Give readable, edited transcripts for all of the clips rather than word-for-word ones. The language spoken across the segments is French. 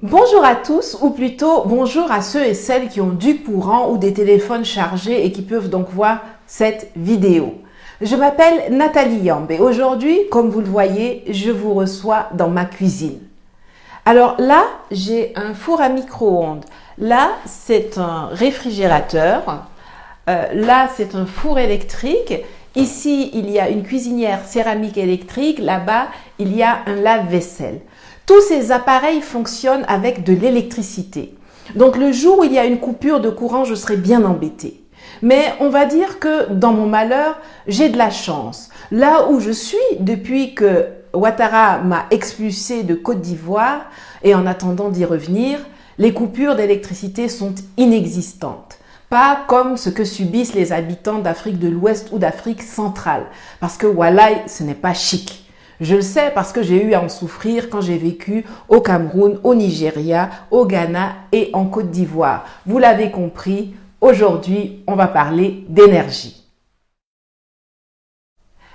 Bonjour à tous, ou plutôt bonjour à ceux et celles qui ont du courant ou des téléphones chargés et qui peuvent donc voir cette vidéo. Je m'appelle Nathalie Yamb et aujourd'hui, comme vous le voyez, je vous reçois dans ma cuisine. Alors là, j'ai un four à micro-ondes. Là, c'est un réfrigérateur. Là, c'est un four électrique. Ici, il y a une cuisinière céramique électrique. Là-bas, il y a un lave-vaisselle. Tous ces appareils fonctionnent avec de l'électricité. Donc, le jour où il y a une coupure de courant, je serai bien embêtée. Mais on va dire que dans mon malheur, j'ai de la chance. Là où je suis, depuis que Ouattara m'a expulsée de Côte d'Ivoire, et en attendant d'y revenir, les coupures d'électricité sont inexistantes. Pas comme ce que subissent les habitants d'Afrique de l'Ouest ou d'Afrique centrale. Parce que voilà, ce n'est pas chic. Je le sais parce que j'ai eu à en souffrir quand j'ai vécu au Cameroun, au Nigeria, au Ghana et en Côte d'Ivoire. Vous l'avez compris, aujourd'hui, on va parler d'énergie.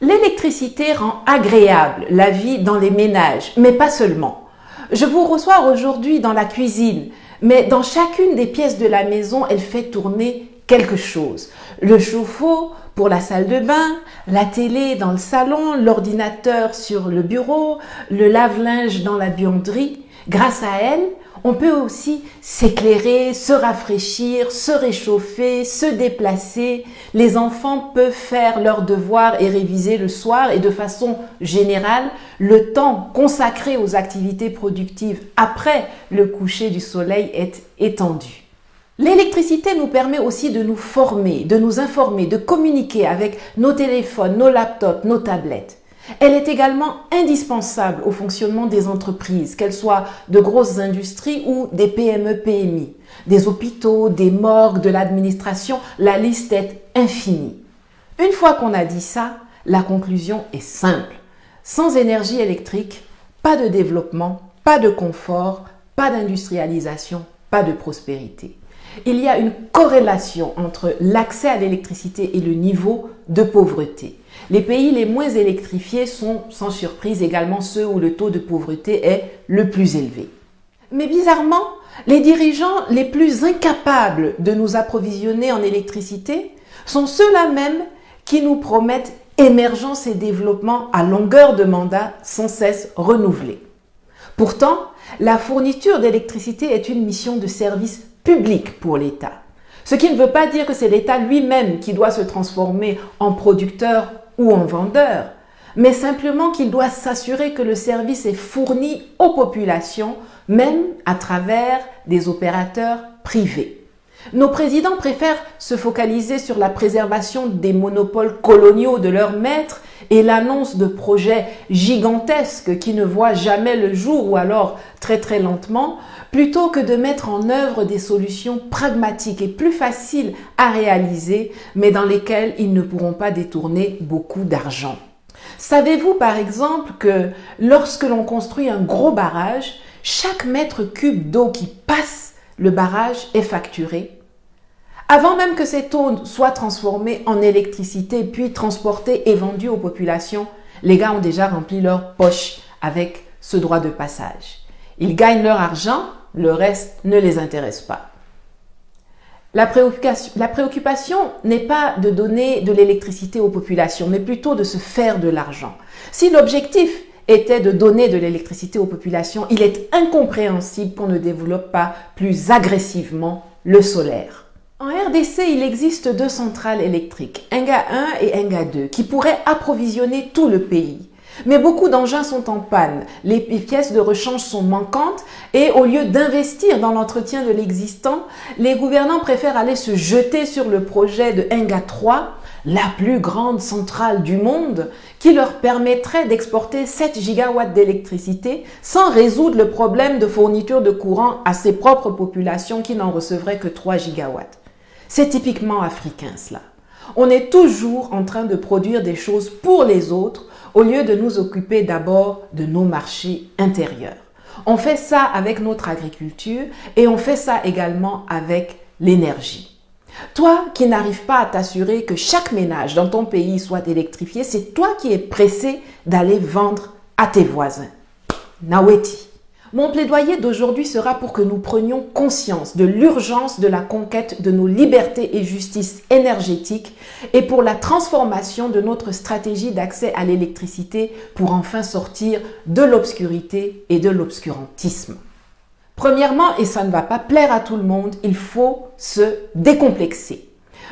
L'électricité rend agréable la vie dans les ménages, mais pas seulement. Je vous reçois aujourd'hui dans la cuisine, mais dans chacune des pièces de la maison, elle fait tourner quelque chose. Le chauffe-eau pour la salle de bain, la télé dans le salon, l'ordinateur sur le bureau, le lave-linge dans la buanderie. Grâce à elle, on peut aussi s'éclairer, se rafraîchir, se réchauffer, se déplacer. Les enfants peuvent faire leurs devoirs et réviser le soir et de façon générale, le temps consacré aux activités productives après le coucher du soleil est étendu. L'électricité nous permet aussi de nous former, de nous informer, de communiquer avec nos téléphones, nos laptops, nos tablettes. Elle est également indispensable au fonctionnement des entreprises, qu'elles soient de grosses industries ou des PME-PMI, des hôpitaux, des morgues, de l'administration, la liste est infinie. Une fois qu'on a dit ça, la conclusion est simple. Sans énergie électrique, pas de développement, pas de confort, pas d'industrialisation, pas de prospérité. Il y a une corrélation entre l'accès à l'électricité et le niveau de pauvreté. Les pays les moins électrifiés sont, sans surprise, également ceux où le taux de pauvreté est le plus élevé. Mais bizarrement, les dirigeants les plus incapables de nous approvisionner en électricité sont ceux-là même qui nous promettent émergence et développement à longueur de mandat sans cesse renouvelés. Pourtant, la fourniture d'électricité est une mission de service public pour l'État. Ce qui ne veut pas dire que c'est l'État lui-même qui doit se transformer en producteur ou en vendeur, mais simplement qu'il doit s'assurer que le service est fourni aux populations, même à travers des opérateurs privés. Nos présidents préfèrent se focaliser sur la préservation des monopoles coloniaux de leurs maîtres et l'annonce de projets gigantesques qui ne voient jamais le jour ou alors très lentement, plutôt que de mettre en œuvre des solutions pragmatiques et plus faciles à réaliser, mais dans lesquelles ils ne pourront pas détourner beaucoup d'argent. Savez-vous par exemple que lorsque l'on construit un gros barrage, chaque mètre cube d'eau qui passe le barrage est facturé? Avant même que cette eau soit transformée en électricité, puis transportée et vendue aux populations, les gars ont déjà rempli leur poche avec ce droit de passage. Ils gagnent leur argent, le reste ne les intéresse pas. La préoccupation n'est pas de donner de l'électricité aux populations, mais plutôt de se faire de l'argent. Si l'objectif était de donner de l'électricité aux populations, il est incompréhensible qu'on ne développe pas plus agressivement le solaire. En RDC, il existe 2 centrales électriques, Enga 1 et Enga 2, qui pourraient approvisionner tout le pays. Mais beaucoup d'engins sont en panne, les pièces de rechange sont manquantes et au lieu d'investir dans l'entretien de l'existant, les gouvernants préfèrent aller se jeter sur le projet de Enga 3, la plus grande centrale du monde, qui leur permettrait d'exporter 7 gigawatts d'électricité sans résoudre le problème de fourniture de courant à ses propres populations qui n'en recevraient que 3 gigawatts. C'est typiquement africain cela. On est toujours en train de produire des choses pour les autres au lieu de nous occuper d'abord de nos marchés intérieurs. On fait ça avec notre agriculture et on fait ça également avec l'énergie. Toi qui n'arrives pas à t'assurer que chaque ménage dans ton pays soit électrifié, c'est toi qui es pressé d'aller vendre à tes voisins. Naweti. Mon plaidoyer d'aujourd'hui sera pour que nous prenions conscience de l'urgence de la conquête de nos libertés et justice énergétiques et pour la transformation de notre stratégie d'accès à l'électricité pour enfin sortir de l'obscurité et de l'obscurantisme. Premièrement, et ça ne va pas plaire à tout le monde, il faut se décomplexer.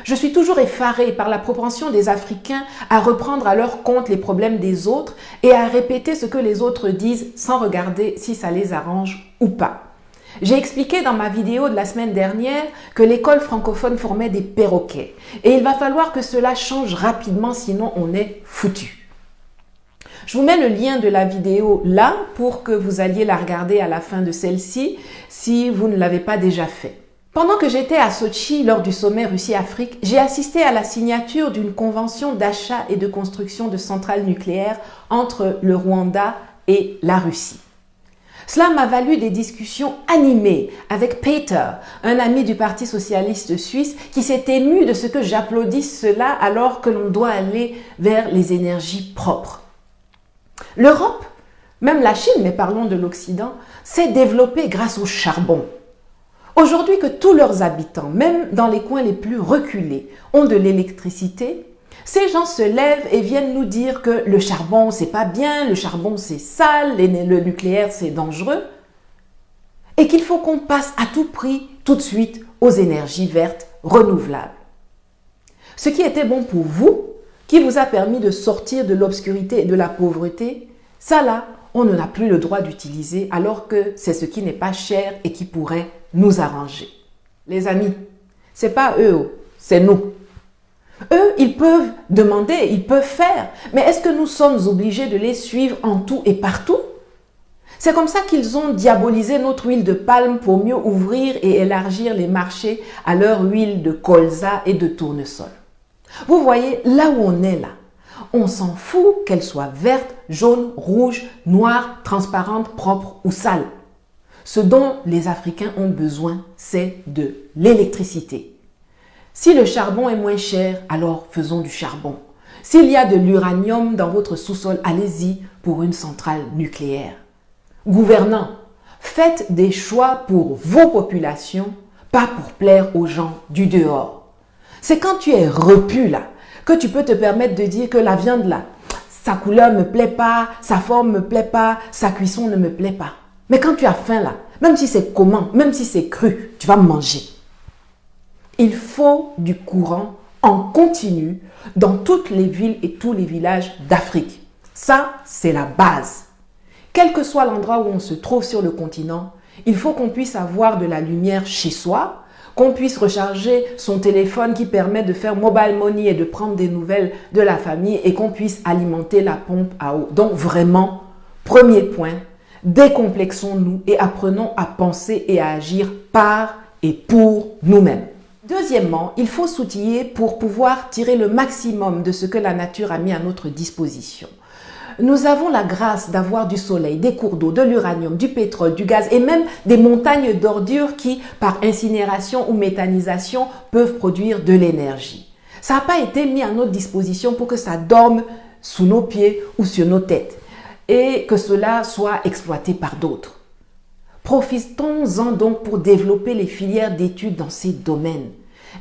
Je suis toujours effarée par la propension des Africains à reprendre à leur compte les problèmes des autres et à répéter ce que les autres disent sans regarder si ça les arrange ou pas. J'ai expliqué dans ma vidéo de la semaine dernière que l'école francophone formait des perroquets et il va falloir que cela change rapidement sinon on est foutu. Je vous mets le lien de la vidéo là pour que vous alliez la regarder à la fin de celle-ci si vous ne l'avez pas déjà fait. Pendant que j'étais à Sochi lors du sommet Russie-Afrique, j'ai assisté à la signature d'une convention d'achat et de construction de centrales nucléaires entre le Rwanda et la Russie. Cela m'a valu des discussions animées avec Peter, un ami du Parti socialiste suisse qui s'est ému de ce que j'applaudisse cela alors que l'on doit aller vers les énergies propres. L'Europe, même la Chine, mais parlons de l'Occident, s'est développée grâce au charbon. Aujourd'hui que tous leurs habitants, même dans les coins les plus reculés, ont de l'électricité, ces gens se lèvent et viennent nous dire que le charbon c'est pas bien, le charbon c'est sale, le nucléaire c'est dangereux et qu'il faut qu'on passe à tout prix tout de suite aux énergies vertes renouvelables. Ce qui était bon pour vous, qui vous a permis de sortir de l'obscurité et de la pauvreté, ça là, on n'en a plus le droit d'utiliser alors que c'est ce qui n'est pas cher et qui pourrait nous arranger. Les amis, c'est pas eux, c'est nous. Eux, ils peuvent demander, ils peuvent faire, mais est-ce que nous sommes obligés de les suivre en tout et partout? C'est comme ça qu'ils ont diabolisé notre huile de palme pour mieux ouvrir et élargir les marchés à leur huile de colza et de tournesol. Vous voyez, là où on est là, on s'en fout qu'elle soit verte, jaune, rouge, noire, transparente, propre ou sale. Ce dont les Africains ont besoin, c'est de l'électricité. Si le charbon est moins cher, alors faisons du charbon. S'il y a de l'uranium dans votre sous-sol, allez-y pour une centrale nucléaire. Gouvernants, faites des choix pour vos populations, pas pour plaire aux gens du dehors. C'est quand tu es repu là, que tu peux te permettre de dire que la viande là, sa couleur me plaît pas, sa forme me plaît pas, sa cuisson ne me plaît pas. Mais quand tu as faim là, même si c'est comment, même si c'est cru, tu vas manger. Il faut du courant en continu dans toutes les villes et tous les villages d'Afrique. Ça, c'est la base. Quel que soit l'endroit où on se trouve sur le continent, il faut qu'on puisse avoir de la lumière chez soi, qu'on puisse recharger son téléphone qui permet de faire mobile money et de prendre des nouvelles de la famille et qu'on puisse alimenter la pompe à eau. Donc vraiment, premier point, décomplexons-nous et apprenons à penser et à agir par et pour nous-mêmes. Deuxièmement, il faut s'outiller pour pouvoir tirer le maximum de ce que la nature a mis à notre disposition. Nous avons la grâce d'avoir du soleil, des cours d'eau, de l'uranium, du pétrole, du gaz et même des montagnes d'ordures qui, par incinération ou méthanisation, peuvent produire de l'énergie. Ça n'a pas été mis à notre disposition pour que ça dorme sous nos pieds ou sur nos têtes et que cela soit exploité par d'autres. Profitons-en donc pour développer les filières d'études dans ces domaines.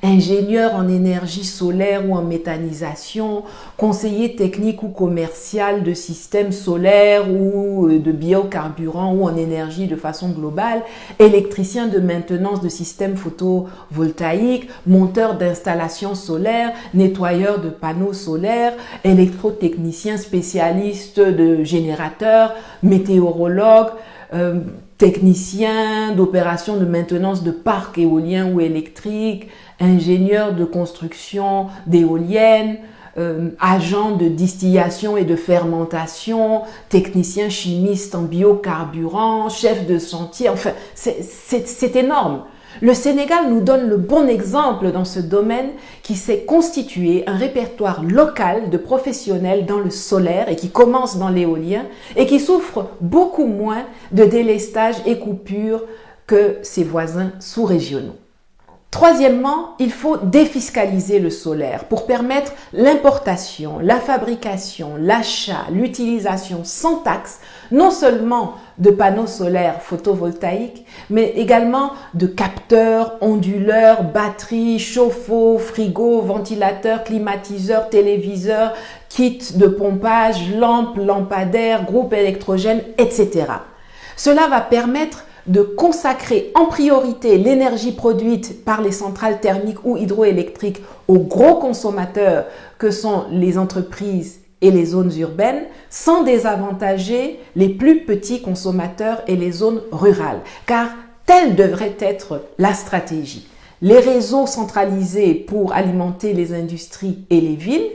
Ingénieur en énergie solaire ou en méthanisation, conseiller technique ou commercial de systèmes solaires ou de biocarburants ou en énergie de façon globale, électricien de maintenance de systèmes photovoltaïques, monteur d'installations solaires, nettoyeur de panneaux solaires, électrotechnicien spécialiste de générateurs, météorologue, technicien d'opération de maintenance de parcs éoliens ou électriques, ingénieur de construction d'éoliennes, agent de distillation et de fermentation, technicien chimiste en biocarburant, chef de chantier, enfin, c'est énorme. Le Sénégal nous donne le bon exemple dans ce domaine qui s'est constitué un répertoire local de professionnels dans le solaire et qui commence dans l'éolien et qui souffre beaucoup moins de délestage et coupures que ses voisins sous-régionaux. Troisièmement, il faut défiscaliser le solaire pour permettre l'importation, la fabrication, l'achat, l'utilisation sans taxe, non seulement de panneaux solaires photovoltaïques, mais également de capteurs, onduleurs, batteries, chauffe-eau, frigo, ventilateurs, climatiseurs, téléviseurs, kits de pompage, lampes, lampadaires, groupes électrogènes, etc. Cela va permettre de consacrer en priorité l'énergie produite par les centrales thermiques ou hydroélectriques aux gros consommateurs que sont les entreprises et les zones urbaines, sans désavantager les plus petits consommateurs et les zones rurales. Car telle devrait être la stratégie. Les réseaux centralisés pour alimenter les industries et les villes,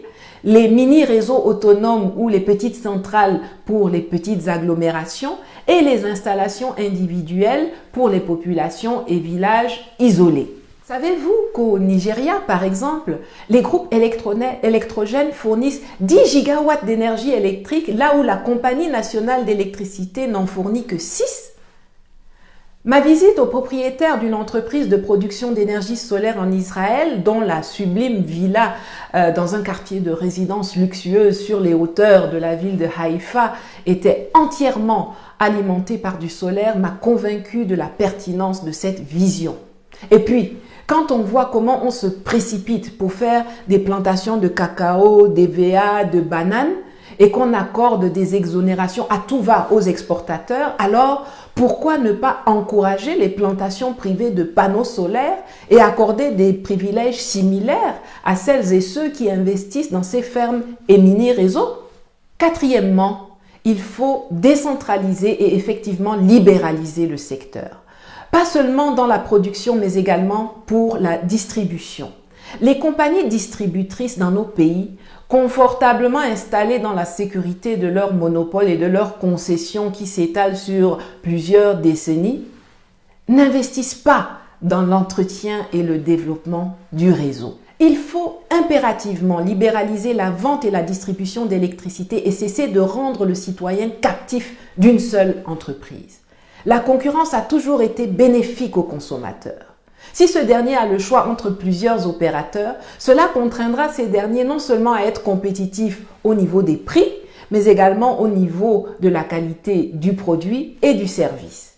les mini-réseaux autonomes ou les petites centrales pour les petites agglomérations et les installations individuelles pour les populations et villages isolés. Savez-vous qu'au Nigeria, par exemple, les groupes électrogènes fournissent 10 gigawatts d'énergie électrique là où la Compagnie nationale d'électricité n'en fournit que 6? Ma visite au propriétaire d'une entreprise de production d'énergie solaire en Israël, dont la sublime villa dans un quartier de résidence luxueuse sur les hauteurs de la ville de Haïfa était entièrement alimentée par du solaire, m'a convaincu de la pertinence de cette vision. Et puis, quand on voit comment on se précipite pour faire des plantations de cacao, d'EVA, de bananes, et qu'on accorde des exonérations à tout va aux exportateurs, alors pourquoi ne pas encourager les plantations privées de panneaux solaires et accorder des privilèges similaires à celles et ceux qui investissent dans ces fermes et mini-réseaux? Quatrièmement, il faut décentraliser et effectivement libéraliser le secteur. Pas seulement dans la production, mais également pour la distribution. Les compagnies distributrices dans nos pays, confortablement installées dans la sécurité de leur monopole et de leurs concessions qui s'étalent sur plusieurs décennies, n'investissent pas dans l'entretien et le développement du réseau. Il faut impérativement libéraliser la vente et la distribution d'électricité et cesser de rendre le citoyen captif d'une seule entreprise. La concurrence a toujours été bénéfique aux consommateurs. Si ce dernier a le choix entre plusieurs opérateurs, cela contraindra ces derniers non seulement à être compétitifs au niveau des prix, mais également au niveau de la qualité du produit et du service.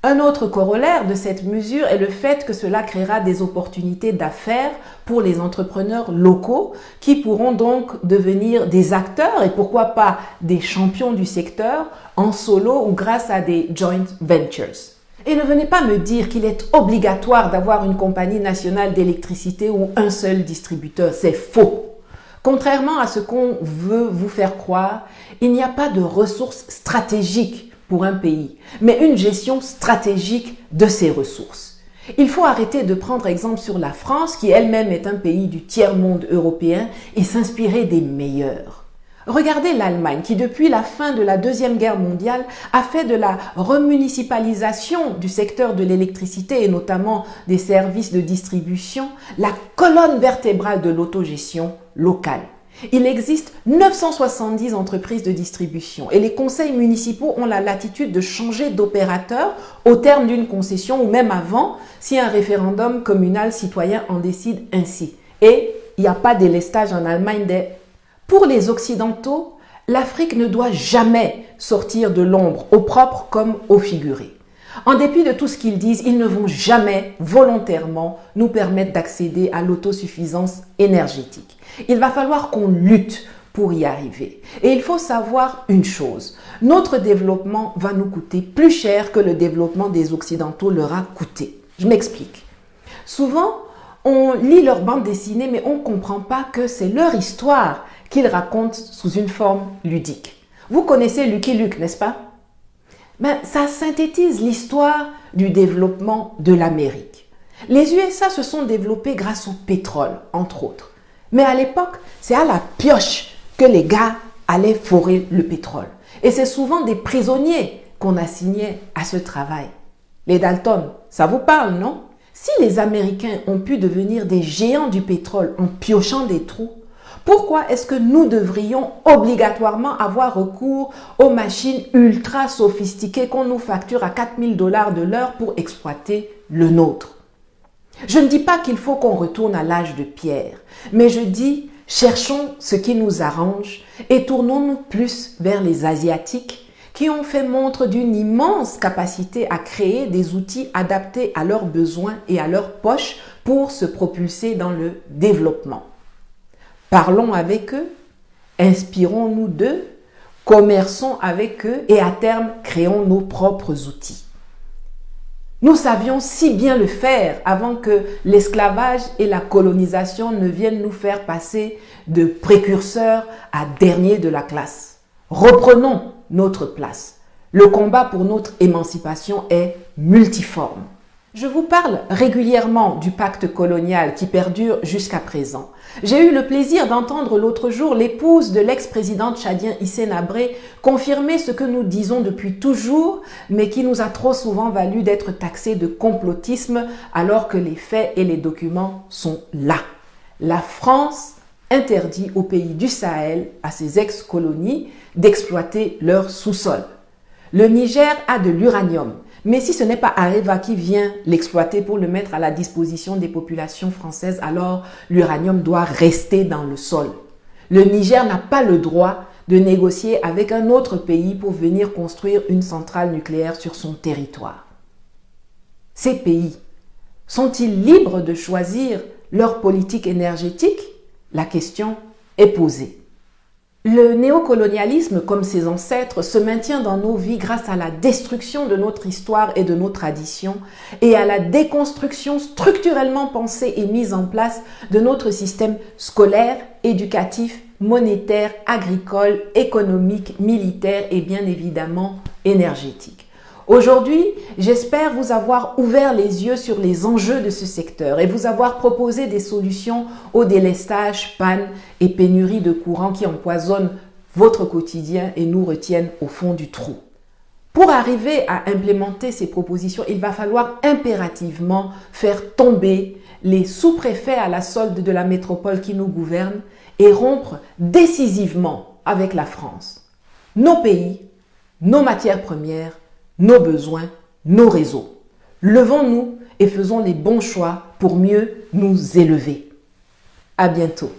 Un autre corollaire de cette mesure est le fait que cela créera des opportunités d'affaires pour les entrepreneurs locaux qui pourront donc devenir des acteurs et pourquoi pas des champions du secteur en solo ou grâce à des joint ventures. Et ne venez pas me dire qu'il est obligatoire d'avoir une compagnie nationale d'électricité ou un seul distributeur. C'est faux. Contrairement à ce qu'on veut vous faire croire, il n'y a pas de ressources stratégiques pour un pays, mais une gestion stratégique de ses ressources. Il faut arrêter de prendre exemple sur la France, qui elle-même est un pays du tiers-monde européen, et s'inspirer des meilleurs. Regardez l'Allemagne qui, depuis la fin de la Deuxième Guerre mondiale, a fait de la remunicipalisation du secteur de l'électricité et notamment des services de distribution la colonne vertébrale de l'autogestion locale. Il existe 970 entreprises de distribution et les conseils municipaux ont la latitude de changer d'opérateur au terme d'une concession ou même avant si un référendum communal citoyen en décide ainsi. Et il n'y a pas délestage en Allemagne des... Pour les Occidentaux, l'Afrique ne doit jamais sortir de l'ombre, au propre comme au figuré. En dépit de tout ce qu'ils disent, ils ne vont jamais volontairement nous permettre d'accéder à l'autosuffisance énergétique. Il va falloir qu'on lutte pour y arriver. Et il faut savoir une chose, notre développement va nous coûter plus cher que le développement des Occidentaux leur a coûté. Je m'explique. Souvent, on lit leurs bandes dessinées, mais on ne comprend pas que c'est leur histoire qu'ils racontent sous une forme ludique. Vous connaissez Lucky Luke, n'est-ce pas? Ça synthétise l'histoire du développement de l'Amérique. Les USA se sont développés grâce au pétrole, entre autres. Mais à l'époque, c'est à la pioche que les gars allaient forer le pétrole. Et c'est souvent des prisonniers qu'on assignait à ce travail. Les Dalton, ça vous parle, non? Si les Américains ont pu devenir des géants du pétrole en piochant des trous, pourquoi est-ce que nous devrions obligatoirement avoir recours aux machines ultra sophistiquées qu'on nous facture à 4 000 $ de l'heure pour exploiter le nôtre? Je ne dis pas qu'il faut qu'on retourne à l'âge de pierre, mais je dis cherchons ce qui nous arrange et tournons-nous plus vers les Asiatiques qui ont fait montre d'une immense capacité à créer des outils adaptés à leurs besoins et à leurs poches pour se propulser dans le développement. Parlons avec eux, inspirons-nous d'eux, commerçons avec eux et à terme, créons nos propres outils. Nous savions si bien le faire avant que l'esclavage et la colonisation ne viennent nous faire passer de précurseurs à derniers de la classe. Reprenons notre place. Le combat pour notre émancipation est multiforme. Je vous parle régulièrement du pacte colonial qui perdure jusqu'à présent. J'ai eu le plaisir d'entendre l'autre jour l'épouse de l'ex-président tchadien Hissène Habré confirmer ce que nous disons depuis toujours, mais qui nous a trop souvent valu d'être taxés de complotisme alors que les faits et les documents sont là. La France interdit aux pays du Sahel, à ses ex-colonies, d'exploiter leur sous-sol. Le Niger a de l'uranium. Mais si ce n'est pas Areva qui vient l'exploiter pour le mettre à la disposition des populations françaises, alors l'uranium doit rester dans le sol. Le Niger n'a pas le droit de négocier avec un autre pays pour venir construire une centrale nucléaire sur son territoire. Ces pays sont-ils libres de choisir leur politique énergétique? La question est posée. Le néocolonialisme, comme ses ancêtres, se maintient dans nos vies grâce à la destruction de notre histoire et de nos traditions et à la déconstruction structurellement pensée et mise en place de notre système scolaire, éducatif, monétaire, agricole, économique, militaire et bien évidemment énergétique. Aujourd'hui, j'espère vous avoir ouvert les yeux sur les enjeux de ce secteur et vous avoir proposé des solutions aux délestages, pannes et pénuries de courant qui empoisonnent votre quotidien et nous retiennent au fond du trou. Pour arriver à implémenter ces propositions, il va falloir impérativement faire tomber les sous-préfets à la solde de la métropole qui nous gouverne et rompre décisivement avec la France. Nos pays, nos matières premières, nos besoins, nos réseaux. Levons-nous et faisons les bons choix pour mieux nous élever. À bientôt.